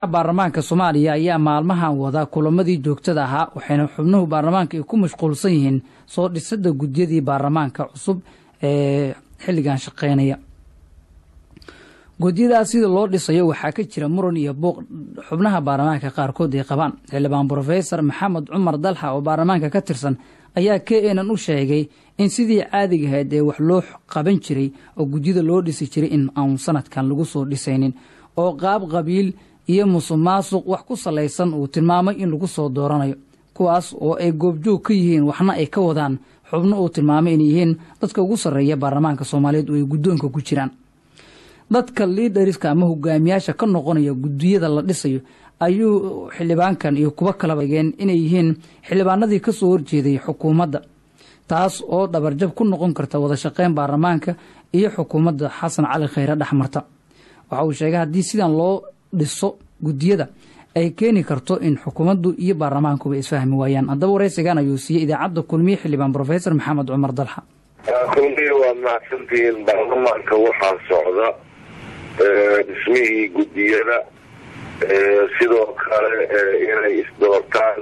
baarlamaanka Soomaaliya ayaa maalmahan wada kulamadii joogtada ahaa waxayna xubnuhu baarlamaanka ku mashquulsan yihiin soo dhisida gudiyadii baarlamaanka cusub ee xilligan shaqeynaya. gudiyada sida loo dhisayo waxaa ka jira muran iyo buuq xubnaha baarlamaanka qaarkood ay qabaan. xildhibaan Professor Maxamed Cumar Dalxa oo baarlamaanka ka tirsan ayaa keenan u sheegay in sidii caadiga ahayd ee wax loo qaban jiray oo gudiyada loo dhisi jiray in aan sanadkan lagu soo dhisaynin oo qaab qabiil iyo musuqmaasuq wax ku salaysan uu tilmaamay in lagu soo dooranayo kuwaas oo ay goobjoog ka yihiin waxna ay ka wadaan xubno uu tilmaamay in yihiin dadka ugu sareeya baarlamaanka Soomaaliyeed oo ay guddoonka ku jiraan. dadka leaderska ama hogaamiyaasha ka noqonaya gudiyada la dhisayo ayuu xildhibaankan iyo kuwa kala bageen inay yihiin xildhibaanadii ka soo horjeeday xukuumadda taas oo dhabarjab ku noqon karta wada shaqeyn baarlamaanka iyo xukuumadda Xasan Cali Khayre dhaxmarta. waxa uu sheegay haddii sidan loo dhiso gudiyada ay keeni karto in xukuumaddu iyo baarlamaanku ay isfahmi waayaan. haddaba wareysigan ayuu siiyay idaacadda kulmiye xildhibaan Professor Maxamed Cumar Dalxa. kulmiye waa mahadsantihiin. baarlamaanka waxaa socda dhismihii gudiyada sidoo kale inay isdoortaan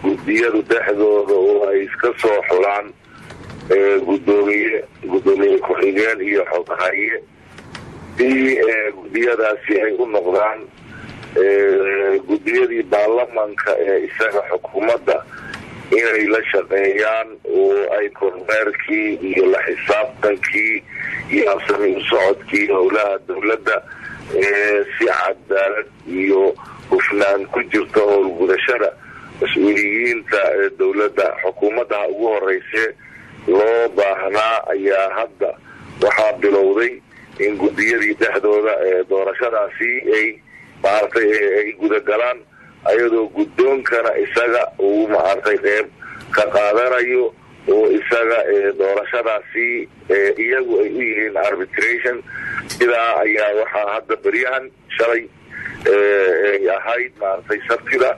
gudiyadu dhexdooda oo ay iska soo xulaan gudoomiye ku-xigeen iyo xoghaye si gudiyadaasi ay u noqdaan gudiyadii baarlamaanka ee isaga xukuumadda inay la shaqeeyaan oo ay kormeerkii iyo la xisaabtankii iyo habsami u socodkii howlaha dowladda si cadaalad iyo hufnaan ku jirta howlgudashada mas-uuliyiinta dowladda xukuumadda ugu horeyse loo baahnaa ayaa hadda waxaa bilowday in gudiyadii dhexdooda doorashadaasi ay maaragtay ay gudagalaan ayadoo guddoonkana isaga uu maaragtay qeyb ka qaadanayo oo isaga doorashadaasi iyagu ay u yihiin arbitration. sidaa ayaa waxaa hadda beryahan shalay ay ahayd maaragtay sabtida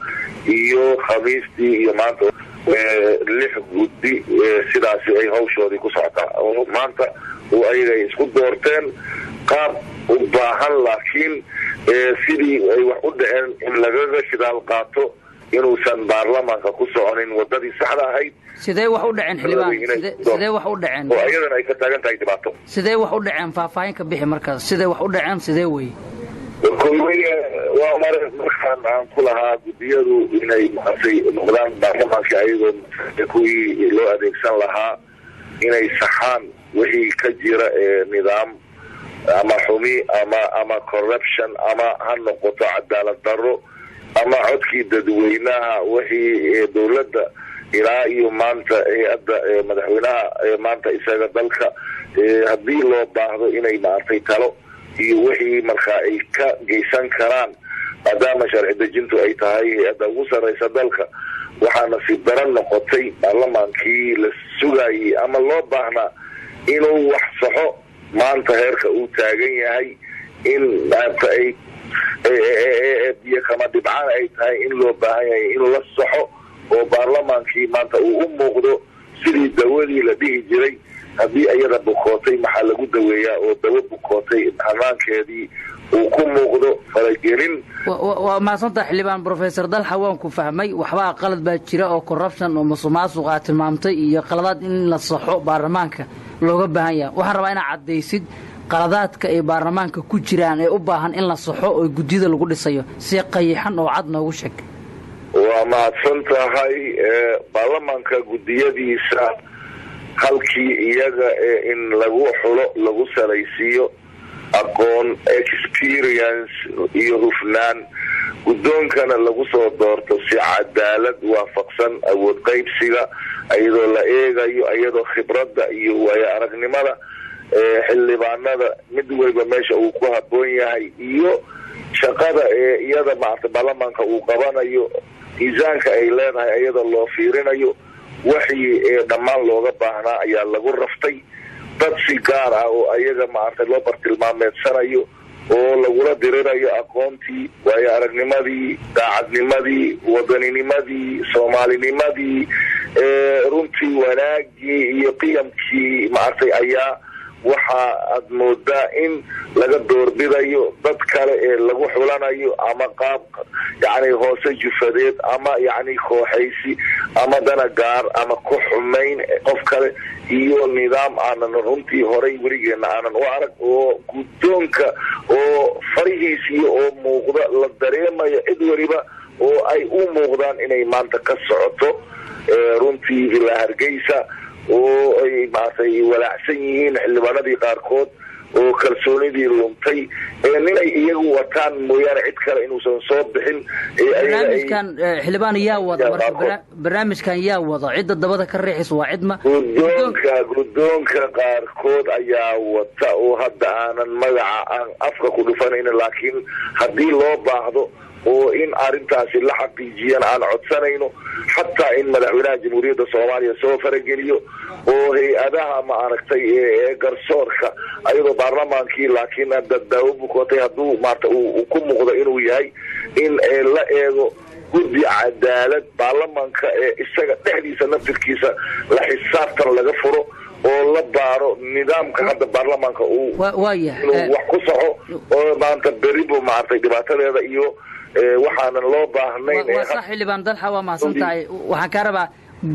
iyo khamiistii iyo maanta 6 guddi sidaasi ay hawshoodii ku socotaa oo maanta oo ayaga ay isku doorteen qaab u baahan laakiin sidii ay wax u dhaceen in lagaga shidaal qaato inuusan baarlamaanka ku soconin wadadii saxda ahayd. sidee wax u dhaceen xildhibaan sidee wax u dhaceen oo ayadana ay ka taagan tahay dhibaato sidee wax u dhaceen faahfaahin ka bixi markaas sidee wax u dhaceen sidee way kulmiye waa markaan aan ku lahaa gudiyadu inay maartay noqdaan baarlamaanka ayagoo kuwii loo adeegsan lahaa inay saxaan wixii ka jira nidaam ama xumi ama corruption ama ha noqoto cadaalad darro ama codkii dadweynaha wixii dowladda ilaa iyo maanta hadda madaxweynaha maanta isaga dalka haddii loo baahdo inay maartay talo iyo wixii markaa ay ka geysan karaan maadaama sharci dejintu ay tahay hadda ugu sarreysa dalka waxaana si daran noqotay baarlamaankii la sugayay ama loo baahnaa inuu wax saxo maanta heerka uu taagan yahay in maanta ay biyo kama dhibcaan ay tahay in loo baahan yahay in la saxo oo baarlamaankii maanta uu u muuqdo sidii dawadii la dhihi jiray haddii ayada bukootay maxaa lagu daweeyaa oo dawo bukootay hanaankeedii uu ku muuqdo faragelin. waa maasanta xildhibaan Professor Dalxa waan ku fahmay waxbaa qalad baa jira oo corruption oo musuqmaasuq aad tilmaamtay iyo qaladaad in la saxo baarlamaanka looga baahan yahay. waxaan rabaa inaad cadaysid qaladaadka ay baarlamaanka ku jiraan ee u baahan in la saxo oo gudiyada lagu dhisayo si qayaxan oo cad noogu sheeg. waa mahadsan tahay. baarlamaanka gudiyadiisa halkii iyaga in lagu xulo lagu salaysiiyo aqoon experience iyo hufnaan guddoonkana lagu soo doorto si cadaalad waafaqsan awood qaybsiga ayadoo la eegayo ayadoo khibradda iyo waayo aragnimada xildhibaanada mid waliba meesha uu ku habboon yahay iyo shaqada iyada maarta baarlamaanka uu qabanayo miisaanka ay leedahay ayadoo loo fiirinayo wixii dhammaan looga baahnaa ayaa lagu raftay dad si gaar ah oo ayaga maarta loo bartilmaameedsanayo oo lagula dirirayo aqoontii waayo aragnimadii daacadnimadii waddaninimadii soomaalinimadii runtii wanaagii iyo qiyamkii maartay ayaa waxa aad moodaa in laga doorbidayo dad kale ee lagu xulanayo ama qaab yani hoose jufadeed ama yani kooxaysi ama dana gaar ama ku xumayn qof kale iyo nidaam aanan runtii horay weligeena aanan u arag oo guddoonka oo farihiisii oo muuqda la dareemayo cid weliba oo ay u muuqdaan inay maanta ka socoto runtii ilaa Hargeysa oo ay maartay walaacsan yihiin xildhibaanadii qaarkood oo kalsoonidii luntay inay iyagu wataan mooyaane cid kale inuusan soo bixin barnaamijkan xildhibaan yaa wada marka barnaamijkan yaa wada cidda dabada ka riixis waa cid ma guddoonka qaarkood ayaa wata oo hadda aanan magaca aan afka ku dhufanayna laakiin haddii loo baahdo oo in arintaasi la xaqiijiyaan aan codsanayno xataa in madaxweynaha jamhuuriyadda Soomaaliya soo farageliyo oo hay-adaha ma aragtay ee garsoorka ayadoo baarlamaankii laakiin dadaawo bukootay hadduu maarta uu ku muuqdo inuu yahay in la eego guddi cadaalad baarlamaanka ee isaga dhexdiisa naftirkiisa la xisaabtan laga furo oo la baaro nidaamka hadda baarlamaanka uu inuu wax ku saxo oo maanta beribo maartay dhibaatadeeda iyo waxaanan loo baahnayn صح xildhibaan Dalxa waa maasantahay waxaan ka rabaa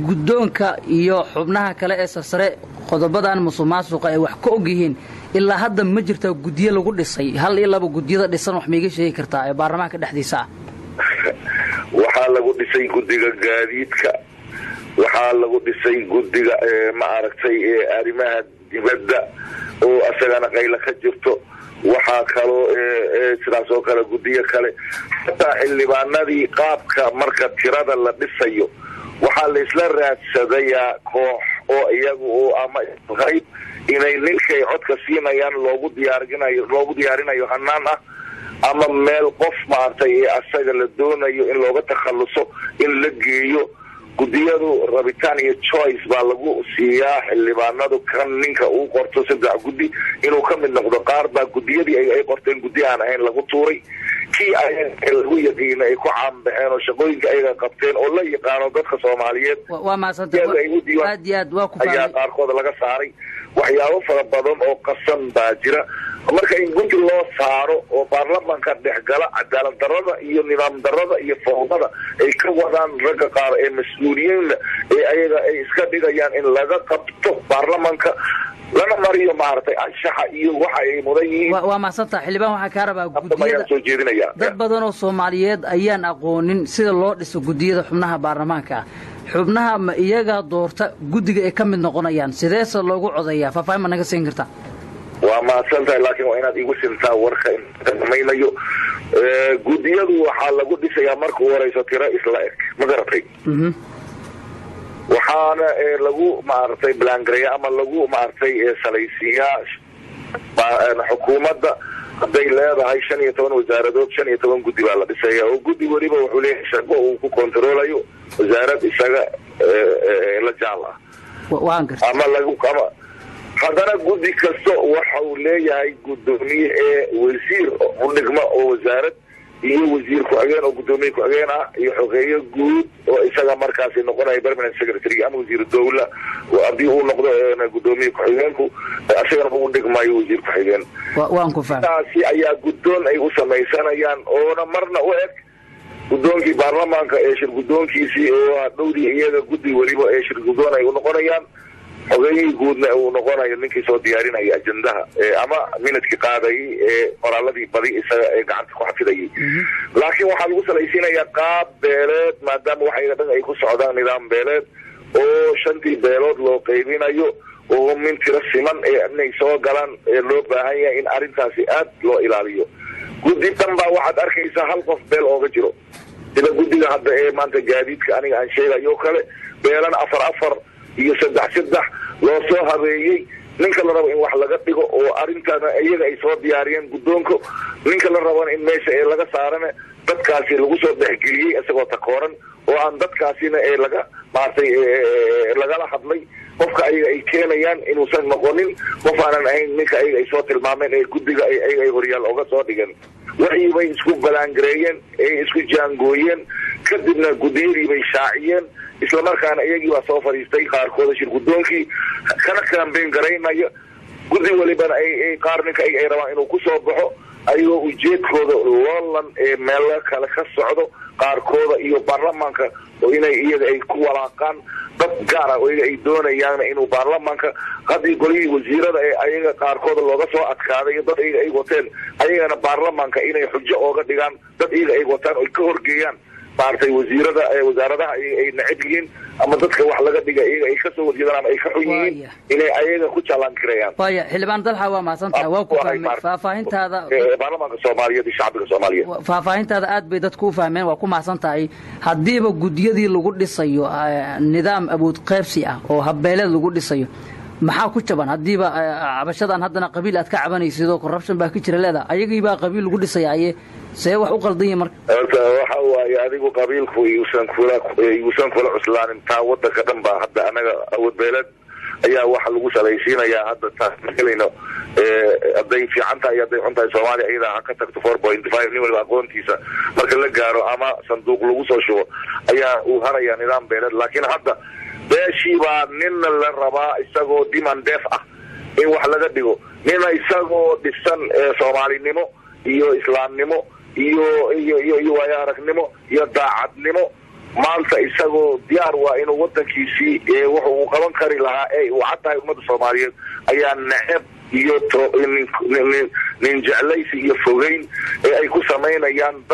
guddoonka iyo xubnaha kale ee sare qodobadan musuqmaasuqa ay wax ka og yihiin ilaa hadda ma jirto guddiyo lagu dhisay hal iyo laba guddiyada dhisan wax miiga sheegi kartaa ee baarlamaanka dhexdiisa waxaa lagu dhisay guddiga gaadiidka waxaa lagu dhisay guddiga ma aragtay arrimaha dibadda oo asagana qayla ka jirto waxaa kaloo sidaas oo kale guddiyo kale hataa xildhibaanadii qaabka marka tirada la dhisayo waxaa la isla raadsadayaa koox oo iyagu oo ama qayb inay ninkay codka siinayaan loogu diyaarinayo hanaan ah ama meel qof maartay asaga la doonayo in looga takhaluso in la geeyo guddiyadu rabitaan iyo choice baa lagu siiyaa xildhibaanadu kan ninka uu qorto saddex guddi inuu ka mid noqdo qaar baa guddiyadii ay qorteen guddi aan ahayn lagu tuuray kii lagu yaqiina ay ku caanbaxeen oo shaqooyinka ayaga qabteen oo la yaqaano dadka Soomaaliyeed waa maasantahay aad iyo aad waa ku ayaa qaarkood laga saaray waxyaabo fara badan oo qasan baa jira marka in guddi loo saaro oo baarlamaanka dhexgala cadaalad darrada iyo nidaam darrada iyo fowdada ay ka wadaan ragga qaar ee mas'uuliyiinta ee ayaga ay iska dhigayaan in laga qabto baarlamaanka lana mariyo maartay anshaxa iyo waxa ay mudan yihiin waa maasantahay xildhibaan waxaa ka rabaa guddiyada dad badan oo Soomaaliyeed ayaan aqoonin sida loo dhiso guddiyada xubnaha baarlamaanka xubnaha ma iyaga doorta guddiga ay ka mid noqonayaan sideese loogu codayaa faahfaahin ma naga siin kartaa waa maasantahay laakiin waa inaad igu sintaa warka intamaynayo guddiyadu waxaa lagu dhisayaa markuu horeyso tiro isla eg ma garatay waxaana lagu maartay blangareeya ama lagu maartay salaysiyaa xukuumadda hadday leedahay 15 wasaaradood 15 guddi baa la dhisayaa oo guddi waliba wuxuu leeyahay shaqo uu ku kontroolayo wasaarad isaga la jaal ah ama lagu kama haddana guddi kasto waxa uu leeyahay guddoomiye wasiir u dhigma oo wasaarad iyo wasiir ku xigeen oo guddoomiye ku xigeen ah iyo xogeeye guud oo isaga markaas noqonaya permanent secretary ama wasiir dawla oo abdi uu noqdo guddoomiye ku xigeenku asagana uu dhigmayo wasiir ku xigeen waan ku faahfaahsi ayaa guddoon ay u samaysanayaan oo marna u eg guddoonkii baarlamaanka ee shir guddoonkiisii oo dhowdii iyaga guddi waliba ee shir guddoon ay u noqonayaan xogeeyihii guudna uu noqonayo ninkii soo diyaarinaya ajendaha ama minadkii qaadayay qoraaladii badi isaga ee gacanta ku xafidayay laakiin waxaa lagu salaysiinayaa qaab beeleed maadaama waxayga dhan ay ku socdaan nidaam beeleed oo 5 beelood loo qaybinayo oo min tiro siman inay soo galaan loo baahan yahay in arrintaasi aad loo ilaaliyo guddi dhanbaa waxaad arkaysaa hal qof beel ooga jiro sida guddiga hadda ee maanta gaadiidka aniga aan sheegayo kale beelan 4 iyo 3 loo soo habeeyay ninka la rabo in wax laga dhigo oo arintana iyaga ay soo diyaariyeen guddoonka ninka la rabo in meesha ay laga saarana dadkaasi lagu soo dhexgeliyay isagoo takooran oo aan dadkaasina ee laga maartay lagala hadlay qofka ayaga ay keenayaan inuusan noqonin qof aanan ahayn ninka ayaga ay soo tilmaameen ee guddiga ay horyaal uga soo dhigeen waxay bay isku balangareeyeen ee isku jaangooyeen kadibna guddiyadii bay shaaciyeen isla markaana iyagii waa soo fariistay qaarkood shir guddoonkii kana campaign gareynaya guddi walibana ay qaar ninka ay rabaan inuu kusoo baxo ayagoo ujeedkooda loolan ee meelo kale ka socdo qaarkooda iyo baarlamaanka oo inay iyaga ay ku walaaqaan dad gaar ah oo iyaga ay doonayaan inuu baarlamaanka haddii golihii wasiirada ee ayaga qaarkooda looga soo adkaaday dad iyaga ay wateen ayagana baarlamaanka inay xujo ooga dhigaan dad iyaga ay wataan oo ka horgeeyaan maartay wasiirada wasaaradaha ay nacib yihiin ama dadka wax laga dhiga iyaga ay kasoo horjeedaan ama ay ka xun yihiin inay ayaga ku jalan karayaan waya xildhibaan dalxa waa mahadsantahay waa ku fahmay faahfaahintaada baarlamaanka Soomaaliyeed iyo shacabka Soomaaliyeed faahfaahintaada aad bay dadku u fahmeen waa ku mahadsantahay hadiiba gudiyadii lagu dhisayo nidaam awood qaybsi ah oo habeelad lagu dhisayo maxaa ku jaban hadiiba cabashadan haddana qabiil aad ka cabanaysido corruption baa ka jira leedahay ayagii baa qabiil lagu dhisayay see wax u qaldan marka waxa waaye adigu qabiilku yuusan kula cuslaanin taa wadanka dhan baa hadda anaga awood beelad ayaa waxa lagu salaysiinayaa hadda taasmeelayno haday fiicantahay haday xuntahay Soomaaliya iyada ka tagto 4.5 nin waliba aqoontiisa marka la gaaro ama sanduuq lagu soo shubo ayaa uu haraya nidaam beelad laakiin hadda beeshii baa ninna la rabaa isagoo diman deef ah in wax laga dhigo nina isagoo dhisan Soomaalinimo iyo islaamnimo iyo waya aragnimo iyo daacadnimo maanta isagoo diyaar waa inuu wadankiisii wuxuu u qaban kari lahaa ee uu caddahay ummadda Soomaaliyeed ayaa nacab iyo nin jeclaysi iyo fogeyn ay ku samaynayaan dad